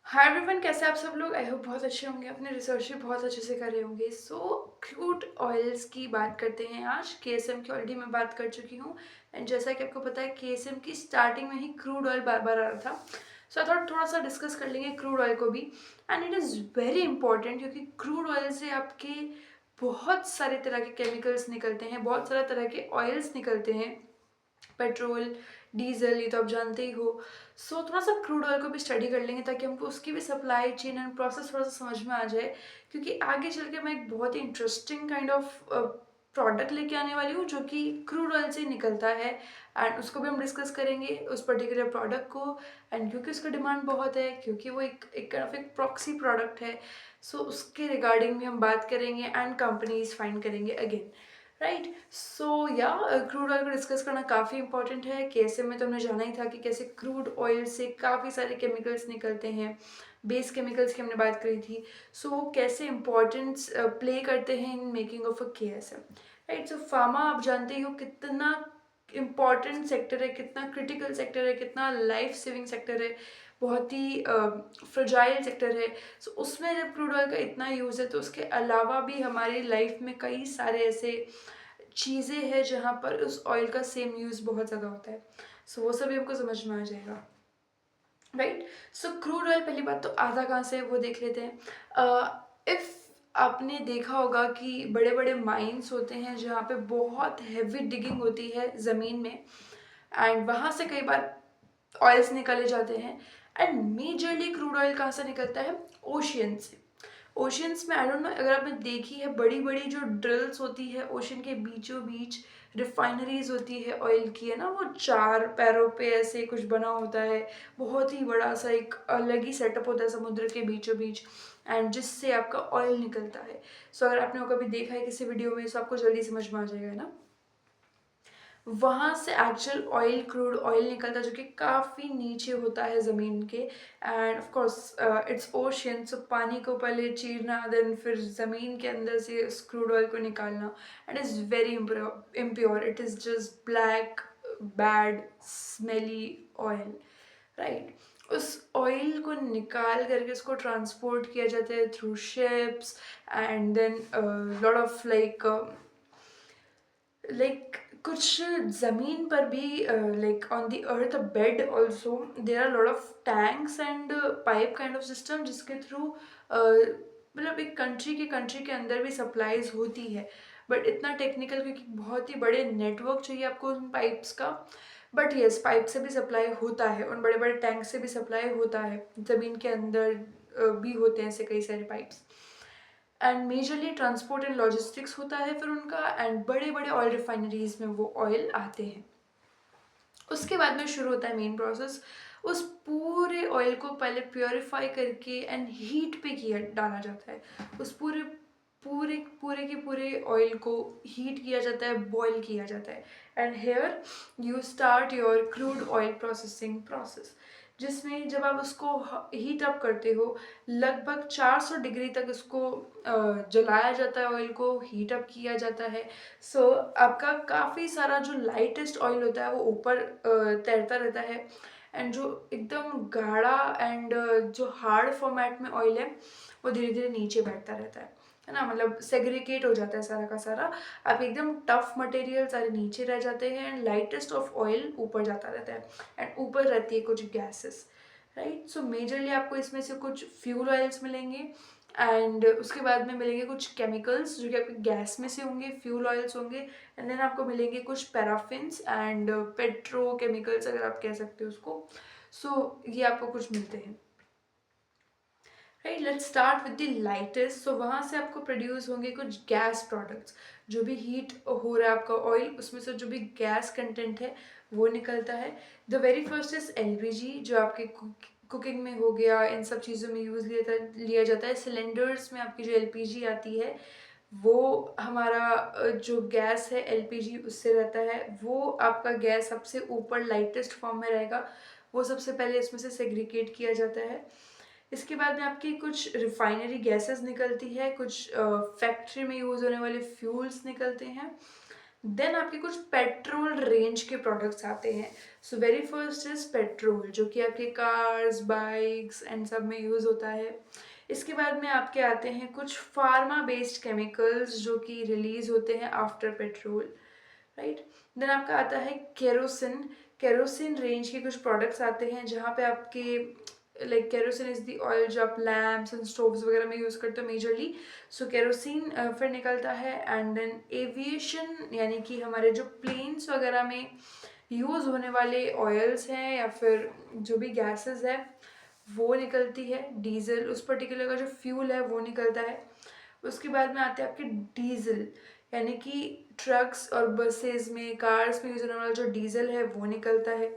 Hi everyone, कैसे आप सब लोग। आई होप बहुत अच्छे होंगे, अपने रिसर्च भी बहुत अच्छे से कर रहे होंगे। क्रूड ऑयल्स की बात करते हैं आज। केएसएम की ऑलरेडी मैं बात कर चुकी हूँ एंड जैसा कि आपको पता है केएसएम की स्टार्टिंग में ही क्रूड ऑयल बार बार आ रहा था। सो आई थॉट थोड़ा सा डिस्कस कर लेंगे क्रूड ऑयल को भी। And it is very important क्योंकि क्रूड ऑयल से आपके बहुत सारे तरह के केमिकल्स निकलते हैं, बहुत सारे तरह के ऑयल्स निकलते हैं। पेट्रोल, डीजल, ये तो आप जानते ही हो। थोड़ा सा क्रूड ऑयल को भी स्टडी कर लेंगे ताकि हमको उसकी भी सप्लाई चेन एंड प्रोसेस थोड़ा सा समझ में आ जाए। क्योंकि आगे चल के मैं एक बहुत ही इंटरेस्टिंग काइंड ऑफ प्रोडक्ट लेके आने वाली हूँ जो कि क्रूड ऑयल से निकलता है। एंड उसको भी हम डिस्कस करेंगे, उस पर्टिकुलर प्रोडक्ट को। एंड क्योंकि उसका डिमांड बहुत है, क्योंकि वो एक काइंड ऑफ एक प्रॉक्सी प्रोडक्ट है, उसके रिगार्डिंग भी हम बात करेंगे एंड कंपनीज फाइंड करेंगे अगेन। राइट। या क्रूड ऑयल को डिस्कस करना काफ़ी इंपॉर्टेंट है। कैसे में तो हमने जाना ही था कि कैसे क्रूड ऑयल से काफ़ी सारे केमिकल्स निकलते हैं, बेस केमिकल्स की हमने बात करी थी। वो कैसे इंपॉर्टेंस प्ले करते हैं in making of a KSM. Right. Pharma आप जानते ही हो कितना इम्पॉर्टेंट सेक्टर है, कितना क्रिटिकल सेक्टर है, कितना लाइफ सेविंग सेक्टर है, बहुत ही फ्रजाइल सेक्टर है। उसमें जब क्रूड ऑयल का इतना यूज़ है तो उसके अलावा भी हमारी लाइफ में कई सारे ऐसे चीज़ें हैं जहाँ पर उस ऑयल का सेम यूज़ बहुत ज़्यादा होता है। वो सभी हमको समझ में आ जाएगा। राइट। क्रूड ऑयल, पहली बात तो आता कहाँ से है वो देख लेते हैं। इफ़ आपने देखा होगा कि बड़े बड़े माइंस होते हैं जहाँ पे बहुत हैवी डिगिंग होती है ज़मीन में, एंड वहाँ से कई बार ऑयल्स निकाले जाते हैं। एंड मेजरली क्रूड ऑयल कहाँ से निकलता है? ओशियन से। ओशियंस में आई डोंट नो अगर आपने देखी है, बड़ी बड़ी जो ड्रिल्स होती है ओशन के बीचों बीच, रिफाइनरीज होती है ऑयल की, है ना, वो चार पैरों पे ऐसे कुछ बना होता है। बहुत ही बड़ा सा एक अलग ही सेटअप होता है समुद्र के बीचों बीच, एंड जिससे आपका ऑयल निकलता है। अगर आपने वो कभी देखा है किसी वीडियो में आपको जल्दी समझ में आ जाएगा, है ना। वहाँ से एक्चुअल ऑयल, क्रूड ऑयल निकलता है जो कि काफ़ी नीचे होता है ज़मीन के। And of course it's ocean, पानी को पहले चीरना, देन फिर ज़मीन के अंदर से उस क्रूड ऑयल को निकालना। And is very impure, it is just black, bad, smelly oil. Right. उस ऑयल को निकाल करके उसको ट्रांसपोर्ट किया जाता है through ships, and then lot of like कुछ ज़मीन पर भी, like on the earth bed also there are lot of tanks and pipe kind of system जिसके थ्रू मतलब एक कंट्री के अंदर भी सप्लाईज होती है। बट इतना टेक्निकल क्योंकि बहुत ही बड़े नेटवर्क चाहिए आपको उन पाइप्स का। बट येस, पाइप से भी सप्लाई होता है, उन बड़े बड़े टैंक से भी सप्लाई होता है, ज़मीन के अंदर भी होते हैं ऐसे कई सारे pipes. And majorly transport and logistics होता है फिर उनका, एंड बड़े बड़े ऑयल रिफाइनरीज में वो ऑयल आते हैं। उसके बाद में शुरू होता है मेन प्रोसेस। उस पूरे ऑयल को पहले प्योरीफाई करके एंड हीट पे किया डाला जाता है। उस पूरे पूरे पूरे के पूरे ऑयल को हीट किया जाता है, बॉईल किया जाता है। And here you start your crude oil processing process, जिसमें जब आप उसको हीट अप करते हो, लगभग 400 डिग्री तक इसको जलाया जाता है, ऑयल को हीट अप किया जाता है। आपका काफ़ी सारा जो लाइटेस्ट ऑयल होता है वो ऊपर तैरता रहता है, एंड जो एकदम गाढ़ा एंड जो हार्ड फॉर्मेट में ऑयल है वो धीरे धीरे नीचे बैठता रहता है ना, मतलब सेग्रीगेट हो जाता है सारा का सारा। आप एकदम टफ मटेरियल सारे नीचे रह जाते हैं एंड लाइटेस्ट ऑफ ऑयल ऊपर जाता रहता है, एंड ऊपर रहती है कुछ गैसेस। राइट। मेजरली आपको इसमें से कुछ फ्यूल ऑयल्स मिलेंगे, एंड उसके बाद में मिलेंगे कुछ केमिकल्स जो कि आपके गैस में से होंगे, फ्यूल ऑयल्स होंगे। एंड देन आपको मिलेंगे कुछ पैराफिन्स एंड पेट्रोकेमिकल्स अगर आप कह सकते हो उसको। ये आपको कुछ मिलते हैं। Right, let's start with the lightest. वहाँ से आपको प्रोड्यूस होंगे कुछ गैस प्रोडक्ट्स। जो भी हीट हो रहा है आपका ऑयल, उसमें से जो भी गैस कंटेंट है वो निकलता है। The very first is LPG, जो आपके कुकिंग में हो गया, इन सब चीज़ों में यूज़ लिया जाता है। सिलेंडर्स में आपकी जो एलपीजी आती है वो हमारा जो गैस है एलपीजी उससे रहता है। वो आपका गैस सबसे ऊपर लाइटेस्ट फॉर्म में रहेगा, वो सबसे पहले इसमें से सेग्रीगेट किया जाता है। इसके बाद में आपकी कुछ रिफाइनरी गैसेस निकलती है, कुछ फैक्ट्री में यूज़ होने वाले फ्यूल्स निकलते हैं। देन आपके कुछ पेट्रोल रेंज के प्रोडक्ट्स आते हैं। So very first is petrol, जो कि आपके कार्स, बाइक्स एंड सब में यूज़ होता है। इसके बाद में आपके आते हैं कुछ फार्मा बेस्ड केमिकल्स जो कि रिलीज होते हैं आफ्टर पेट्रोल, राइट। देन आपका आता है केरोसिन। केरोसिन रेंज के कुछ प्रोडक्ट्स आते हैं जहाँ पे आपके like kerosene is the oil जो आप लैम्प्स एंड स्टोव्स वगैरह में यूज़ करते हो मेजरली। सो केरोसिन फिर निकलता है। एंड देन एविएशन यानी कि हमारे जो प्लेन्स वगैरह में यूज़ होने वाले ऑयल्स हैं या फिर जो भी गैसेस है वो निकलती है। डीजल, उस पर्टिकुलर का जो फ्यूल है वो निकलता है। उसके बाद में आते हैं आपके डीजल, यानी कि ट्रक्स और बसेस में, कार्स में यूज होने वाला जो डीजल है वो निकलता है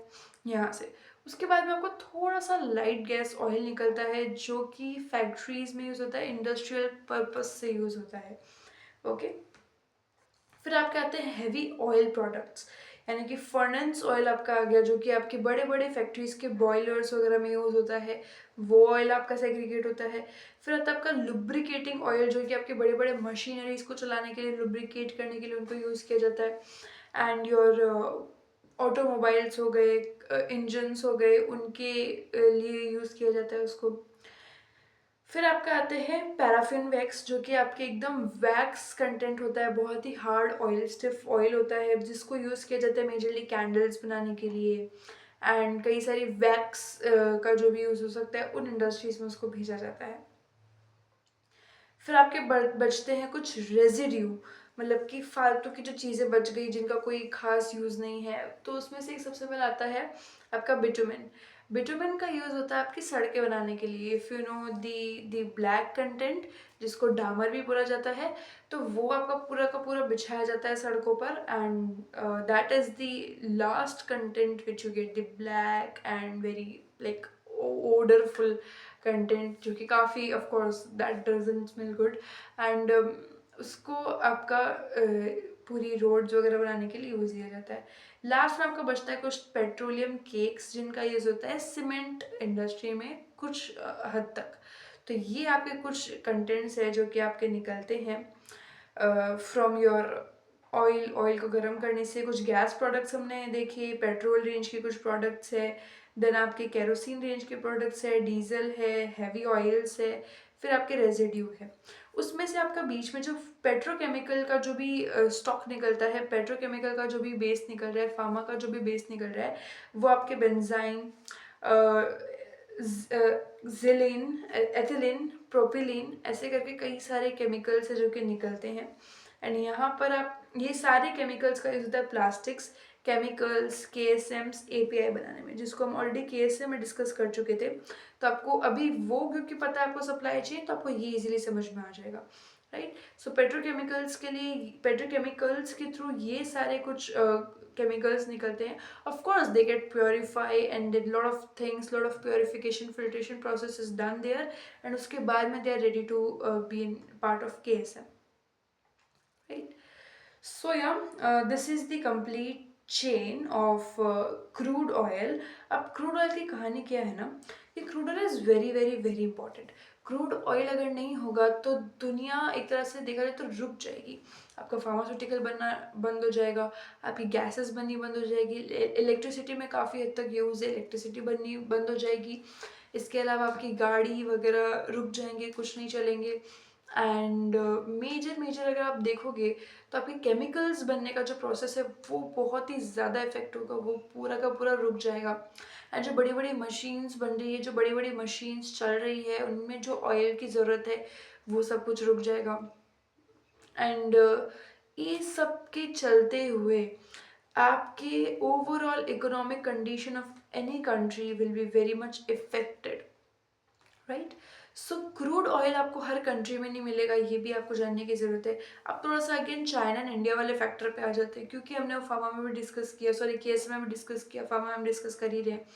यहाँ से। उसके बाद में आपको थोड़ा सा लाइट गैस ऑयल निकलता है जो कि फैक्ट्रीज में यूज होता है, इंडस्ट्रियल पर्पस से यूज होता है। ओके। फिर आपके आते हैं हैवी ऑयल प्रोडक्ट्स, यानी कि फर्नेंस ऑयल आपका आ गया जो कि आपके बड़े बड़े फैक्ट्रीज के बॉयलर्स वगैरह में यूज़ होता है, वो ऑयल आपका सेग्रीगेट होता है। फिर आता है आपका लुब्रिकेटिंग ऑयल जो कि आपके बड़े बड़े मशीनरीज को चलाने के लिए, लुब्रिकेट करने के लिए उनको यूज़ किया जाता है। एंड योर ऑटोमोबाइल्स हो गए, इंजन्स हो गए, उनके लिए यूज़ किया जाता है उसको। फिर आपका आते हैं पैराफिन वैक्स जो कि आपके एकदम वैक्स कंटेंट होता है, बहुत ही हार्ड ऑयल, स्टिफ ऑयल होता है जिसको यूज़ किया जाता है मेजरली कैंडल्स बनाने के लिए। एंड कई सारी वैक्स का जो भी यूज़ हो सकता है उन इंडस्ट्रीज में उसको भेजा जाता है। फिर आपके बचते हैं कुछ रेजिड्यू, मतलब कि फालतू की जो चीज़ें बच गई जिनका कोई खास यूज़ नहीं है, तो उसमें से एक सबसे पहले आता है आपका बिटुमिन। बिटुमिन का यूज़ होता है आपकी सड़कें बनाने के लिए। If you know the black content, जिसको डामर भी बोला जाता है, तो वो आपका पूरा का पूरा बिछाया जाता है सड़कों पर। And that is the last content which you get, the black and very like odourful content, जो कि काफ़ी of course that doesn't smell good. And उसको आपका पूरी रोड्स वगैरह बनाने के लिए यूज़ किया जाता है। लास्ट में आपका बचता है कुछ पेट्रोलियम केक्स जिनका यूज़ होता है सीमेंट इंडस्ट्री में कुछ हद तक। तो ये आपके कुछ कंटेंट्स है जो कि आपके निकलते हैं फ्रॉम योर ऑयल। ऑयल को गर्म करने से कुछ गैस प्रोडक्ट्स हमने देखे, पेट्रोल रेंज के कुछ प्रोडक्ट्स है, देन आपके केरोसिन रेंज के प्रोडक्ट्स है, डीजल है, हैवी ऑयल्स है, फिर आपके रेजिड्यू है। उसमें से आपका बीच में जो पेट्रोकेमिकल का जो भी स्टॉक निकलता है, पेट्रोकेमिकल का जो भी बेस निकल रहा है, फार्मा का जो भी बेस निकल रहा है, वो आपके बेंजाइन, जिलिन, एथिलीन, प्रोपिलीन, ऐसे करके कई सारे केमिकल्स है जो कि निकलते हैं। एंड यहाँ पर आप ये सारे केमिकल्स का यूज होता है प्लास्टिक्स, केमिकल्स, केएसएम्स, एपीआई बनाने में, जिसको हम ऑलरेडी केएसएम में डिस्कस कर चुके थे। तो आपको अभी वो क्योंकि पता है आपको सप्लाई चेन, तो आपको ये इजीली समझ में आ जाएगा, राइट। सो पेट्रोकेमिकल्स के लिए, पेट्रोकेमिकल्स के थ्रू ये सारे कुछ केमिकल्स निकलते हैं। Of course they get purify and lot of things, lot of purification, filtration process is done there, and उसके बाद में they are ready to be in part of KSM, right. So yeah, this is the complete chain of crude oil. अब crude oil की कहानी क्या है ना, ये crude oil is very very very important. Crude oil अगर नहीं होगा तो दुनिया एक तरह से देखा जाए तो रुक जाएगी। आपका फार्मास्यूटिकल बनना बंद हो जाएगा, आपकी गैसेस बननी बंद हो जाएगी, इलेक्ट्रिसिटी में काफ़ी हद तक यूज़ है, इलेक्ट्रिसिटी बननी बंद हो जाएगी। इसके अलावा आपकी गाड़ी वगैरह रुक जाएंगे, कुछ नहीं चलेंगे। एंड मेजर मेजर अगर आप देखोगे तो आपके केमिकल्स बनने का जो प्रोसेस है वो बहुत ही ज़्यादा इफेक्ट होगा, वो पूरा का पूरा रुक जाएगा। एंड जो बड़ी बड़ी मशीन्स बन रही है, जो बड़ी बड़ी मशीन्स चल रही है, उनमें जो ऑयल की ज़रूरत है वो सब कुछ रुक जाएगा। एंड ये सब के चलते हुए आपके overall economic condition of any country will be very much affected, right. So crude oil आपको हर कंट्री में नहीं मिलेगा, ये भी आपको जानने की ज़रूरत है। अब थोड़ा सा अगेन चाइना एंड इंडिया वाले फैक्टर पे आ जाते हैं, क्योंकि हमने वो फार्मा में भी डिस्कस किया, सॉरी केस में भी डिस्कस किया, फार्मा में हम डिस्कस कर ही रहे हैं।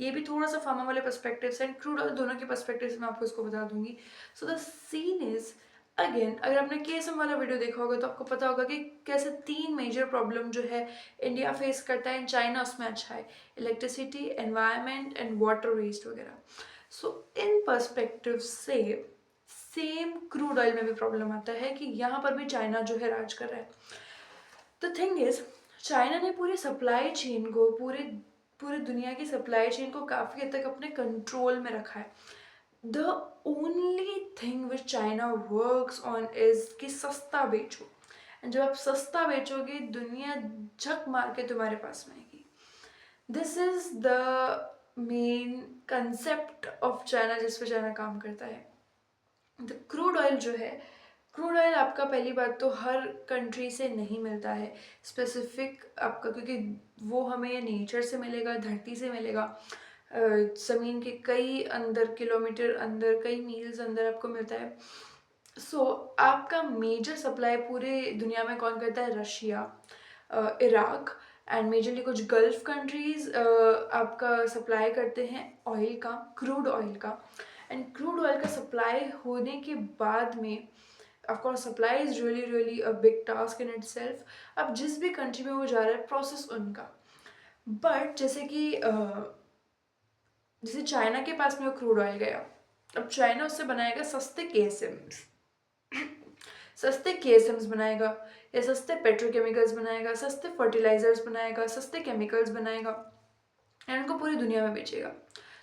ये भी थोड़ा सा फार्मा वाले पर्सपेक्टिव से एंड क्रूड ऑयल दोनों के पर्सपेक्टिव से मैं आपको इसको बता दूंगी। So the scene is again, अगर आपने केएसएम वाला वीडियो देखा होगा तो आपको पता होगा कि कैसे 3 मेजर प्रॉब्लम जो है इंडिया फेस करता है एंड चाइना उसमें अच्छा है, electricity, environment and water waste वगैरह। सो इन पर्सपेक्टिव से सेम क्रूड ऑयल में भी प्रॉब्लम आता है कि यहाँ पर भी चाइना जो है राज कर रहा है। द थिंग इज, चाइना ने पूरी सप्लाई चेन को, पूरे पूरे दुनिया की सप्लाई चेन को काफ़ी हद तक अपने कंट्रोल में रखा है। The only thing which China works on is कि सस्ता बेचो, एंड जब आप सस्ता बेचोगे दुनिया झक मार के तुम्हारे पास में आएगी। This is the main concept of China जिस पे चाइना काम करता है। द क्रूड ऑयल जो है, क्रूड ऑयल आपका पहली बात तो हर कंट्री से नहीं मिलता है स्पेसिफिक आपका, क्योंकि वो हमें नेचर से मिलेगा, धरती से मिलेगा, ज़मीन के कई अंदर किलोमीटर अंदर, कई मील्स अंदर आपको मिलता है। सो आपका मेजर सप्लाई पूरे दुनिया में कौन करता है? रशिया, इराक एंड मेजरली कुछ गल्फ कंट्रीज आपका सप्लाई करते हैं ऑयल का, क्रूड ऑयल का। एंड क्रूड ऑयल का सप्लाई होने के बाद में, of course supply is really really a big task in itself. अब जिस भी कंट्री में वो जा रहा है प्रोसेस उनका, बट जैसे चाइना के पास में वो क्रूड ऑयल गया, अब चाइना उससे बनाएगा सस्ते केएसएम्स, सस्ते केएसएम्स बनाएगा, या सस्ते पेट्रोकेमिकल्स बनाएगा, सस्ते फर्टिलाइजर्स बनाएगा, सस्ते केमिकल्स बनाएगा, एंड उनको पूरी दुनिया में बेचेगा।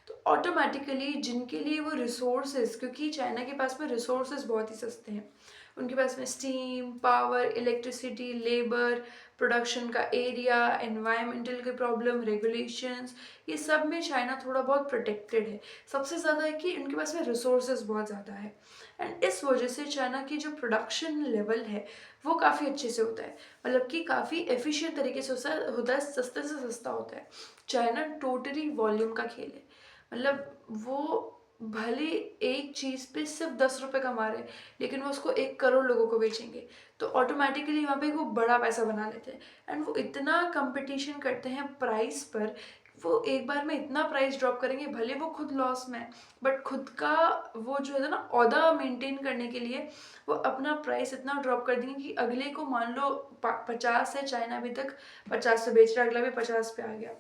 तो ऑटोमेटिकली जिनके लिए वो रिसोर्सेज, क्योंकि चाइना के पास में रिसोर्सेज बहुत ही सस्ते हैं, उनके पास में steam, power, electricity, labour, production का एरिया, एनवायरमेंटल के प्रॉब्लम, रेगुलेशंस, ये सब में चाइना थोड़ा बहुत प्रोटेक्टेड है। सबसे ज़्यादा है कि उनके पास में रिसोर्सेज बहुत ज़्यादा है, एंड इस वजह से चाइना की जो प्रोडक्शन लेवल है वो काफ़ी अच्छे से होता है, मतलब कि काफ़ी एफिशिएंट तरीके से होता है, सस्ते से सस्ता होता है। चाइना टोटली वॉल्यूम का खेल है, मतलब वो भले एक चीज़ पे सिर्फ 10 रुपये कमा रहे, लेकिन वो उसको 1 करोड़ लोगों को बेचेंगे, तो ऑटोमेटिकली वहाँ पे वो बड़ा पैसा बना लेते हैं। एंड वो इतना कंपटीशन करते हैं प्राइस पर, वो एक बार में इतना प्राइस ड्रॉप करेंगे, भले वो खुद लॉस में है, बट खुद का वो जो है ना औहदा मेंटेन करने के लिए वो अपना प्राइस इतना ड्रॉप कर देंगे कि अगले को, मान लो 50 है, चाइना अभी तक 50 से बेच रहा है, अगला भी 50 पे आ गया,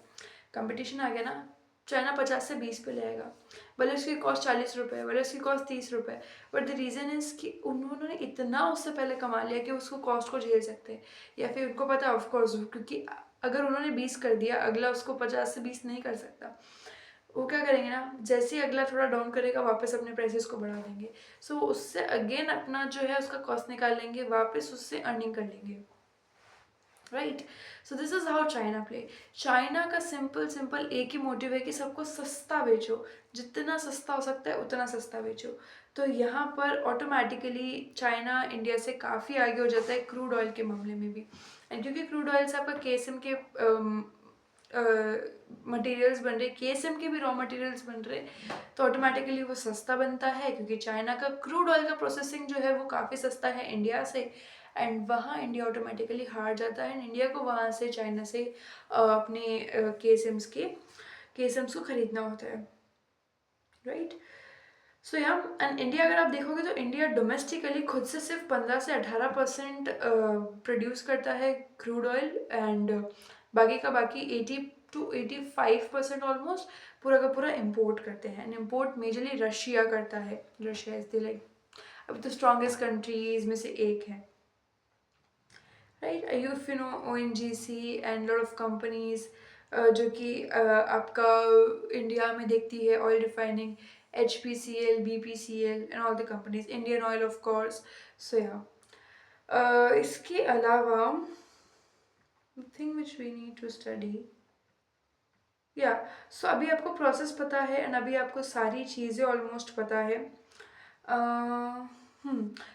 कंपटीशन आ गया ना, चाइना 50 से 20 पे ले आएगा, भले उसकी कॉस्ट 40 रुपये है, भले उसकी कॉस्ट 30 रुपये है, बट द रीज़न इज़ कि उन्होंने इतना उससे पहले कमा लिया कि उसको कॉस्ट को झेल सकते हैं, या फिर उनको पता है ऑफकोर्स, क्योंकि अगर उन्होंने 20 कर दिया, अगला उसको 50 से 20 नहीं कर सकता। वो क्या करेंगे ना, जैसे ही अगला थोड़ा डाउन करेगा वापस अपने प्राइसेस को बढ़ा देंगे, सो उससे अगेन अपना जो है उसका कॉस्ट निकाल लेंगे, वापस उससे अर्निंग कर लेंगे, right. So this is how China play. China का सिंपल सिंपल एक ही मोटिव है कि सबको सस्ता बेचो, जितना सस्ता हो सकता है उतना सस्ता बेचो। तो यहाँ पर ऑटोमेटिकली चाइना इंडिया से काफ़ी आगे हो जाता है क्रूड ऑयल के मामले में भी, एंड क्योंकि क्रूड ऑयल से आपका केएसएम के मटेरियल्स बन रहे, केएसएम के भी रॉ मटेरियल्स बन रहे, तो ऑटोमेटिकली वो सस्ता बनता है, क्योंकि चाइना का क्रूड ऑयल का प्रोसेसिंग जो है वो काफ़ी सस्ता है इंडिया से, एंड वहाँ इंडिया ऑटोमेटिकली हार जाता है, एंड इंडिया को वहाँ से चाइना से अपने केएसएम्स को ख़रीदना होता है, राइट। सो या, एंड इंडिया अगर आप देखोगे तो इंडिया डोमेस्टिकली खुद से सिर्फ 15 से 18% प्रोड्यूस करता है क्रूड ऑयल, एंड बाकी का बाकी 80 to 85% ऑलमोस्ट पूरा का पूरा इम्पोर्ट करते हैं, एंड इम्पोर्ट मेजरली रशिया करता है। रशिया इज द लाइक अभी तो स्ट्रॉन्गेस्ट कंट्रीज में से एक है, right. If you know ONGC and lot of companies जो कि आपका इंडिया में देखती है oil refining, HPCL, BPCL and all the companies, Indian oil of course. So yeah, इसके अलावा thing which we need to study, yeah so अभी आपको प्रोसेस पता है, एंड अभी आपको सारी चीज़ें ऑलमोस्ट पता है।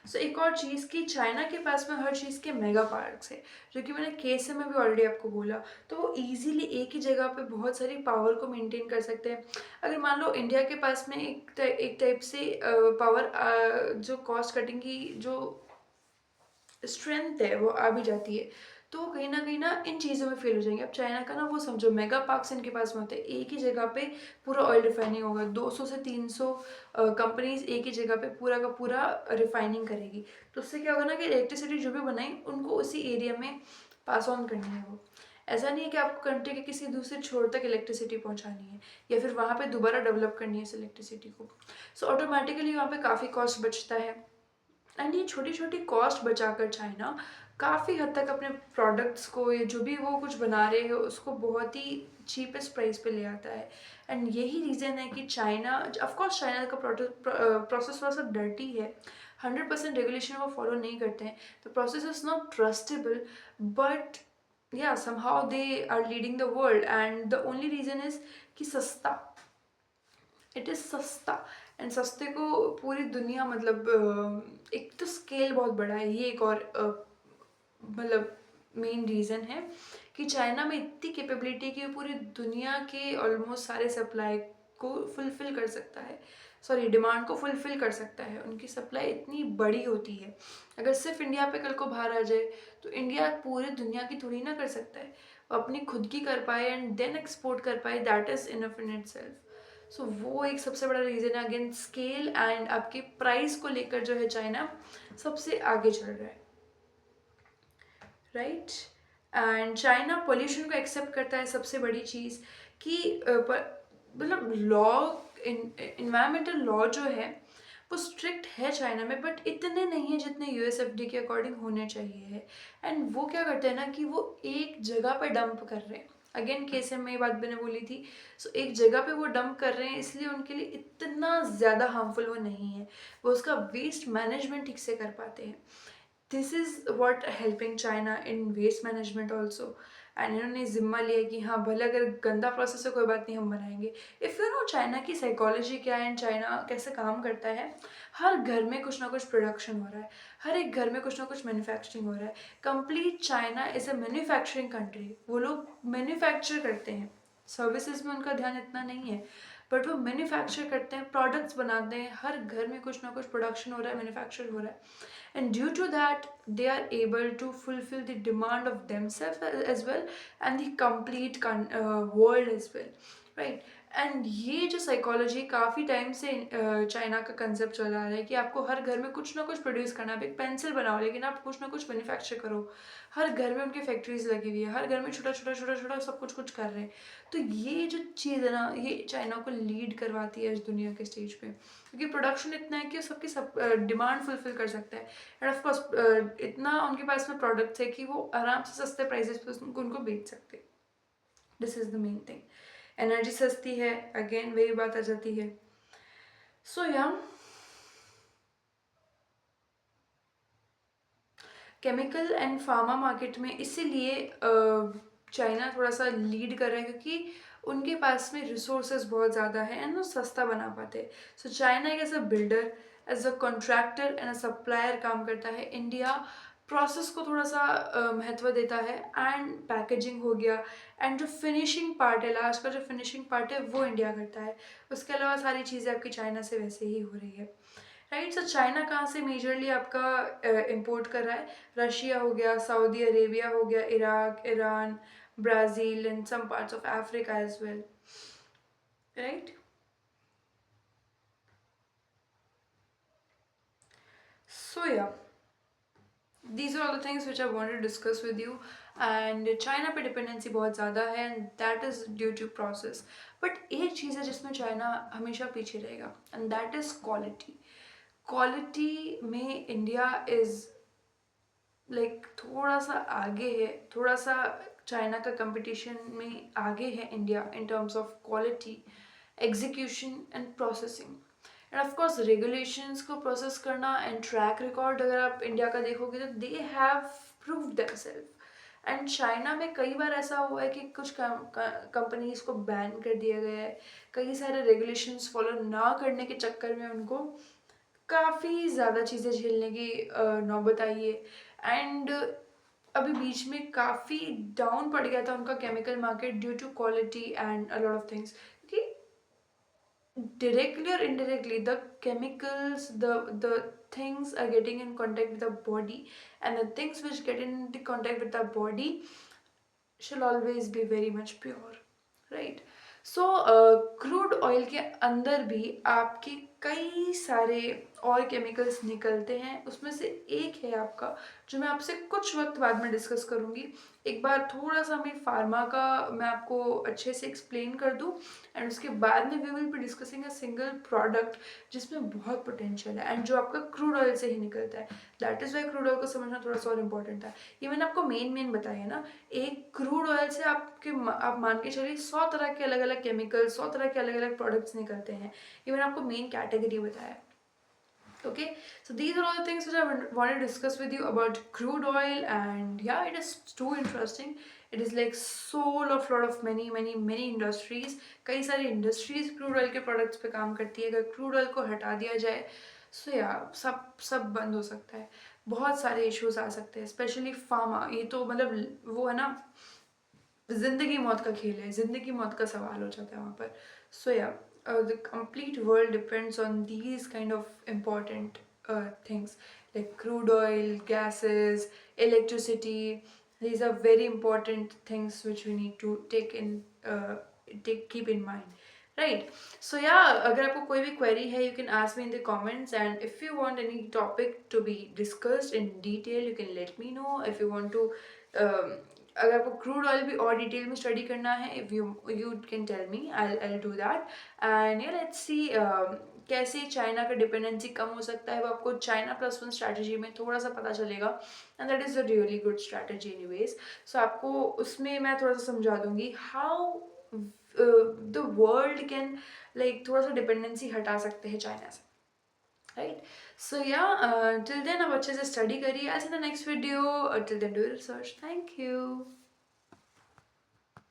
सो एक और चीज़ कि चाइना के पास में हर चीज़ के मेगा पार्क्स है, जो कि मैंने केएसएम में भी ऑलरेडी आपको बोला, तो वो इजीली एक ही जगह पे बहुत सारी पावर को मेंटेन कर सकते हैं। अगर मान लो इंडिया के पास में एक टाइप से पावर जो कॉस्ट कटिंग की जो स्ट्रेंथ है वो आ भी जाती है, तो कहीं ना इन चीज़ों में फेल हो जाएंगे। अब चाइना का ना वो समझो मेगा पार्क्स इनके पास में होते हैं, एक ही जगह पे पूरा ऑयल रिफाइनिंग होगा, 200 से 300 कंपनीज एक ही जगह पे पूरा का पूरा रिफाइनिंग करेगी, तो उससे क्या होगा ना कि इलेक्ट्रिसिटी जो भी बनाई उनको उसी एरिया में पास ऑन करनी है। वो ऐसा नहीं है कि आपको कंट्री के किसी दूसरे छोर तक इलेक्ट्रिसिटी पहुंचानी है, या फिर वहाँ पे दोबारा डेवलप करनी है इस इलेक्ट्रिसिटी को, सो ऑटोमेटिकली वहाँ पे काफ़ी कॉस्ट बचता है, एंड ये छोटी छोटी कॉस्ट बचाकर चाइना काफ़ी हद तक अपने प्रोडक्ट्स को या जो भी वो कुछ बना रहे हो उसको बहुत ही चीपेस्ट प्राइस पे ले आता है। एंड यही रीज़न है कि चाइना, ऑफ कोर्स चाइना का प्रोसेस थोड़ा सा डर्टी है, 100% रेगुलेशन वो फॉलो नहीं करते हैं, the process is not trustable, but yeah somehow they are leading the world. And the only reason is कि सस्ता, इट इज़ सस्ता। एंड सस्ते को पूरी दुनिया मतलब एक तो स्केल बहुत बड़ा है, ये एक और मतलब मेन रीज़न है कि चाइना में इतनी कैपेबिलिटी है कि वो पूरी दुनिया के ऑलमोस्ट सारे सप्लाई को फुलफिल कर सकता है, सॉरी डिमांड को फुलफिल कर सकता है। उनकी सप्लाई इतनी बड़ी होती है, अगर सिर्फ इंडिया पे कल को बाहर आ जाए तो इंडिया पूरी दुनिया की थोड़ी ना कर सकता है, वो अपनी खुद की कर पाए एंड देन एक्सपोर्ट कर पाए, that is enough in itself. So वो एक सबसे बड़ा रीज़न है, अगेन स्केल एंड आपके प्राइस को लेकर जो है चाइना सबसे आगे चल रहा है, राइट। एंड चाइना पोल्यूशन को एक्सेप्ट करता है, सबसे बड़ी चीज़ कि मतलब लॉ, इन्वायरमेंटल लॉ जो है वो स्ट्रिक्ट है चाइना में, बट इतने नहीं है जितने यूएसएफडी के अकॉर्डिंग होने चाहिए है। एंड वो क्या करते हैं ना कि वो एक जगह पे डंप कर रहे हैं, अगेन केस में ये बात मैंने बोली थी। सो एक जगह पे वो डंप कर रहे हैं, इसलिए उनके लिए इतना ज़्यादा हार्मफुल वो नहीं है, वो उसका वेस्ट मैनेजमेंट ठीक से कर पाते हैं। This is what helping China in waste management also. And इन्होंने जिम्मा लिया कि हाँ भले अगर गंदा प्रोसेस है कोई बात नहीं, हम बनाएंगे। इफ़ यू नो चाइना की साइकोलॉजी क्या है एंड चाइना कैसे काम करता है, हर घर में कुछ ना कुछ प्रोडक्शन हो रहा है, हर एक घर में कुछ ना कुछ मैन्युफैक्चरिंग हो रहा है। Complete China is a manufacturing country, वो लोग मैन्युफैक्चर करते हैं, सर्विसेज में उनका ध्यान इतना नहीं है, बट वो मैन्युफैक्चर करते हैं, प्रोडक्ट्स बनाते हैं, हर घर में कुछ ना कुछ प्रोडक्शन हो रहा है, मैन्युफैक्चर हो रहा है। And due to that they are able to fulfill the demand of themselves as well and the complete world as well, right। And ये जो साइकोलॉजी काफ़ी टाइम से चाइना का कंसेप्ट चला आ रहा है कि आपको हर घर में कुछ ना कुछ प्रोड्यूस करना है, आप एक पेंसिल बनाओ लेकिन आप कुछ ना कुछ मैन्युफैक्चर करो, हर घर में उनकी फैक्ट्रीज लगी हुई है, हर घर में छोटा छोटा छोटा छोटा सब कुछ कुछ कर रहे हैं। तो ये जो चीज़ है ना, ये चाइना को लीड करवाती है इस दुनिया के स्टेज पे, क्योंकि प्रोडक्शन इतना है कि वो सबकी सब डिमांड फुलफिल कर सकता है। एंड ऑफ कोर्स इतना उनके पास में प्रोडक्ट्स है कि वो आराम से सस्ते प्राइसेस पे उनको बेच सकते हैं। This is the main thing. Energy सस्ती है, अगेन वही बात आ जाती है। सो या केमिकल एंड फार्मा मार्केट में इसीलिए चाइना थोड़ा सा लीड कर रहा है, क्योंकि उनके पास में रिसोर्सेज बहुत ज़्यादा है एंड वो सस्ता बना पाते हैं। सो चाइना एक as a builder, as a contractor and a supplier काम करता है। इंडिया प्रोसेस को थोड़ा सा महत्व देता है, एंड पैकेजिंग हो गया, एंड जो फिनिशिंग पार्ट है, लास्ट का जो फिनिशिंग पार्ट है वो इंडिया करता है। उसके अलावा सारी चीज़ें आपकी चाइना से वैसे ही हो रही है, राइट। सो चाइना कहाँ से मेजरली आपका इंपोर्ट कर रहा है, रशिया हो गया, सऊदी अरेबिया हो गया, Iraq, Iran, Brazil and some parts of Africa as well, right. So yeah these are all the things which I wanted to discuss with you। And China पे dependency बहुत ज़्यादा है and that is due to process. But एक चीज़ है जिसमें China हमेशा पीछे रहेगा, and that is quality. Quality में इंडिया इज़ लाइक थोड़ा सा आगे है, थोड़ा सा चाइना का कंपटीशन में आगे है India in terms of quality, execution and processing, and of course regulations को प्रोसेस करना एंड ट्रैक रिकॉर्ड। अगर आप इंडिया का देखोगे तो they have proved themselves. And China में कई बार ऐसा हुआ है कि कुछ कंपनीज को बैन कर दिया गया है, कई सारे रेगुलेशंस फॉलो ना करने के चक्कर में उनको काफ़ी ज़्यादा चीज़ें झेलने की नौबत आई है। एंड अभी बीच में काफ़ी डाउन पड़ गया था उनका chemical market due to quality and a lot of things, क्योंकि directly or indirectly the chemicals, the things are getting in contact with the body, and the things which get in the contact with the body shall always be very much pure, right। So crude oil के अंदर भी आपकी कई सारे और chemicals निकलते हैं, उसमें से एक है आपका, जो मैं आपसे कुछ वक्त बाद में डिस्कस करूँगी। एक बार थोड़ा सा मैं फार्मा का मैं आपको अच्छे से एक्सप्लेन कर दूँ, एंड उसके बाद में we will be discussing a single product जिसमें बहुत पोटेंशियल है एंड जो आपका क्रूड ऑयल से ही निकलता है। That is why crude oil को समझना थोड़ा सा और इम्पोर्टेंट था। ये मैंने आपको मेन बताया ना। एक क्रूड ऑयल से आप मान के चलिए 100 तरह के अलग अलग केमिकल, 100 तरह के अलग अलग प्रोडक्ट्स निकलते हैं। ये मैंने आपको मेन कैटेगरी बताया। Okay, so these are all the things which I want to discuss with you about crude oil, and yeah, it is too interesting. It is like soul of lot of many industries. कई सारी industries crude oil के products पे काम करती है। अगर crude oil को हटा दिया जाए, so yeah, सब बंद हो सकता है। बहुत सारे issues आ सकते हैं, especially pharma। ये तो मतलब वो है ना, जिंदगी मौत का खेल है, जिंदगी मौत का सवाल हो जाता है वहाँ पर। सो या the complete world depends on these kind of important things like crude oil, gases, electricity. These are very important things which we need to keep in mind, right? So yeah, अगर आपको कोई भी query है, you can ask me in the comments, and if you want any topic to be discussed in detail, you can let me know. If you want to अगर आपको crude oil भी और detail में study करना है, if you can tell me, I do that. And या let's see कैसे China का डिपेंडेंसी कम हो सकता है, वो आपको China+1 स्ट्रैटेजी में थोड़ा सा पता चलेगा, and that is a really good strategy anyways. So आपको उसमें मैं थोड़ा सा समझा दूंगी how the world can like थोड़ा सा डिपेंडेंसी हटा सकते हैं चाइना से, राइट? सो या टिल देन आप अच्छे से स्टडी करिए। ऐसे the next video, till then do research. Thank you.